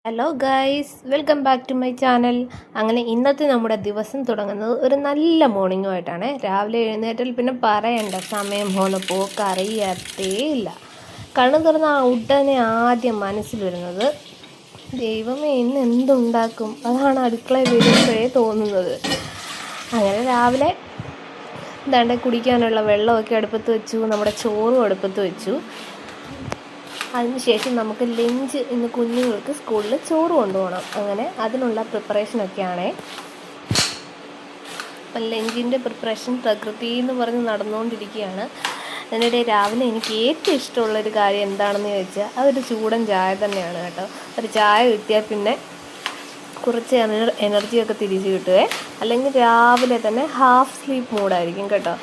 Hello guys, welcome back to my channel. അങ്ങനെ ഇന്നത്തെ നമ്മുടെ ദിവസം തുടങ്ങുന്നത് ഒരു നല്ല മോർണിംഗുമായിട്ടാണ്. രാവിലെ എഴുന്നേറ്റാൽ പിന്നെ പറയണ്ട, സമയം പോകുന്ന പോക്ക് അറിയത്തേ ഇല്ല. കണ്ണു തുറന്ന ഉടനെ ആദ്യം മനസ്സിൽ വരുന്നത് ദൈവമേ ഇന്ന് എന്തുണ്ടാക്കും, അതാണ് അടുക്കളയിൽ വരുമ്പോഴേ തോന്നുന്നത്. അങ്ങനെ രാവിലെ ദാണ്ടെ കുടിക്കാനുള്ള വെള്ളമൊക്കെ അടുപ്പത്ത് വെച്ചു, നമ്മുടെ ചോറും അടുപ്പത്ത് വെച്ചു. അതിനുശേഷം നമുക്ക് ലഞ്ച് ഇന്ന് കുഞ്ഞുങ്ങൾക്ക് സ്കൂളിൽ ചോറ് കൊണ്ടുപോകണം. അങ്ങനെ അതിനുള്ള പ്രിപ്പറേഷനൊക്കെയാണേ. അപ്പം ലഞ്ചിൻ്റെ പ്രിപ്പറേഷൻ പ്രകൃതി എന്ന് പറഞ്ഞ് നടന്നുകൊണ്ടിരിക്കുകയാണ്. അതിനിടെ രാവിലെ എനിക്ക് ഏറ്റവും ഇഷ്ടമുള്ളൊരു കാര്യം എന്താണെന്ന് ചോദിച്ചാൽ അതൊരു ചൂടൻ ചായ തന്നെയാണ് കേട്ടോ. ഒരു ചായ കിട്ടിയാൽ പിന്നെ കുറച്ച് എനർജിയൊക്കെ തിരിച്ച് കിട്ടുവേ. അല്ലെങ്കിൽ രാവിലെ തന്നെ ഹാഫ് സ്ലീപ്പ് മൂഡായിരിക്കും കേട്ടോ.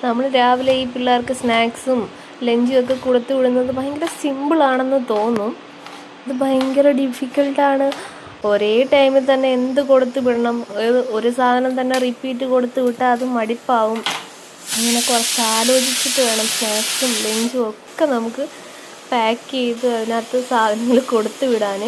നമ്മൾ രാവിലെ ഈ പിള്ളേർക്ക് സ്നാക്സും ലഞ്ചും ഒക്കെ കൊടുത്തു വിടുന്നത് ഭയങ്കര സിമ്പിളാണെന്ന് തോന്നും. ഇത് ഭയങ്കര ഡിഫിക്കൽട്ടാണ്. ഒരേ ടൈമിൽ തന്നെ എന്ത് കൊടുത്തു വിടണം, ഒരു സാധനം തന്നെ റിപ്പീറ്റ് കൊടുത്തു വിട്ടാൽ അത് മടുപ്പാവും. അങ്ങനെ കുറച്ച് ആലോചിച്ചിട്ട് വേണം സ്നാക്സും ലഞ്ചും ഒക്കെ നമുക്ക് പാക്ക് ചെയ്ത് അതിനകത്ത് സാധനങ്ങൾ കൊടുത്തു വിടാൻ.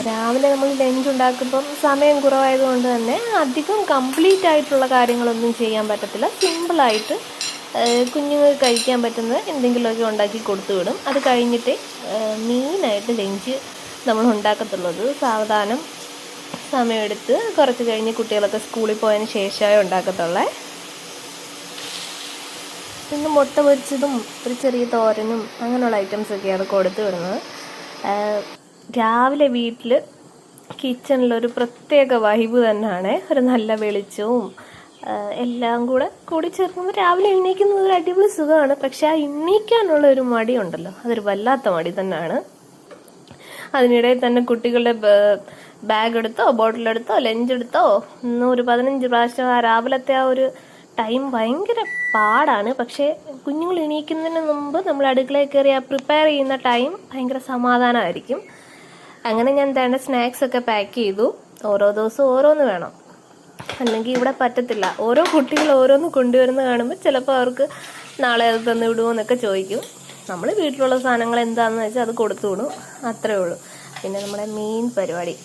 രാവിലെ നമ്മൾ ലഞ്ച് ഉണ്ടാക്കുമ്പം സമയം കുറവായതുകൊണ്ട് തന്നെ അധികം കംപ്ലീറ്റ് ആയിട്ടുള്ള കാര്യങ്ങളൊന്നും ചെയ്യാൻ പറ്റത്തില്ല. സിമ്പിളായിട്ട് കുഞ്ഞുങ്ങൾക്ക് കഴിക്കാൻ പറ്റുന്ന എന്തെങ്കിലുമൊക്കെ ഉണ്ടാക്കി കൊടുത്തു വിടും. അത് കഴിഞ്ഞിട്ട് മെയിനായിട്ട് ലഞ്ച് നമ്മൾ ഉണ്ടാക്കത്തുള്ളത് സാവധാനം സമയമെടുത്ത് കുറച്ച് കഴിഞ്ഞ് കുട്ടികളൊക്കെ സ്കൂളിൽ പോയതിന് ശേഷമേ ഉണ്ടാക്കത്തുള്ളേ. പിന്നെ മുട്ട പൊരിച്ചതും ഒരു ചെറിയ തോരനും അങ്ങനെയുള്ള ഐറ്റംസൊക്കെയാണ് കൊടുത്തു വിടുന്നത്. രാവിലെ വീട്ടിൽ കിച്ചണിലൊരു പ്രത്യേക വൈബ് തന്നെയാണ്. ഒരു നല്ല വെളിച്ചവും എല്ലാം കൂടി ചേർക്കുമ്പോൾ രാവിലെ എണീക്കുന്നത് ഒരു അടിപൊളി സുഖമാണ്. പക്ഷെ ആ എണീക്കാനുള്ള ഒരു മടിയുണ്ടല്ലോ, അതൊരു വല്ലാത്ത മടി തന്നെയാണ്. അതിനിടയിൽ തന്നെ കുട്ടികളുടെ ബാഗ് എടുത്തോ ബോട്ടിലെടുത്തോ ലഞ്ച് എടുത്തോ ഒരു 15 പ്രാവശ്യം ആ രാവിലത്തെ ആ ഒരു ടൈം ഭയങ്കര പാടാണ്. പക്ഷേ കുഞ്ഞുങ്ങൾ എണീക്കുന്നതിന് മുമ്പ് നമ്മൾ അടുക്കളയിൽ കയറി ആ പ്രിപ്പയർ ചെയ്യുന്ന ടൈം ഭയങ്കര സമാധാനമായിരിക്കും. അങ്ങനെ ഞാൻ തന്നെ സ്നാക്സൊക്കെ പാക്ക് ചെയ്തു. ഓരോ ദിവസവും ഓരോന്ന് വേണം, അല്ലെങ്കിൽ ഇവിടെ പറ്റത്തില്ല. ഓരോ കുട്ടികൾ ഓരോന്ന് കൊണ്ടുവരുന്ന കാണുമ്പോൾ ചിലപ്പോൾ അവർക്ക് നാളെ അത് തന്നു വിടുമോ എന്നൊക്കെ ചോദിക്കും. നമ്മൾ വീട്ടിലുള്ള സാധനങ്ങൾ എന്താണെന്ന് വെച്ചാൽ അത് കൊടുത്തു വിടും, അത്രേ ഉള്ളൂ. പിന്നെ നമ്മുടെ മെയിൻ പരിപാടി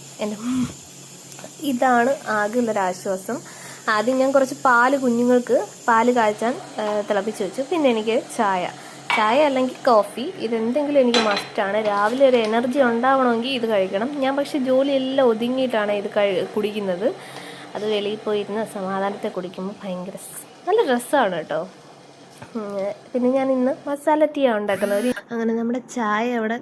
ഇതാണ് ആകെയുള്ളൊരാശ്വാസം. ആദ്യം ഞാൻ കുറച്ച് കുഞ്ഞുങ്ങൾക്ക് പാല് കാച്ചാൻ തിളപ്പിച്ച് വെച്ചു. പിന്നെ എനിക്ക് ചായ അല്ലെങ്കിൽ കോഫി, ഇതെന്തെങ്കിലും എനിക്ക് മസ്റ്റാണ്. രാവിലെ ഒരു എനർജി ഉണ്ടാവണമെങ്കിൽ ഇത് കഴിക്കണം. ഞാൻ പക്ഷേ ജോലിയെല്ലാം ഒതുങ്ങിയിട്ടാണ് ഇത് കുടിക്കുന്നത്. അത് വെളിയിൽ പോയിരുന്ന സമാധാനത്തെ കുടിക്കുമ്പോൾ ഭയങ്കര നല്ല രസമാണ് കേട്ടോ. പിന്നെ ഞാൻ ഇന്ന് മസാല ടീ ആണ് ഉണ്ടാക്കുന്നത്. അങ്ങനെ നമ്മുടെ ചായ അവിടെ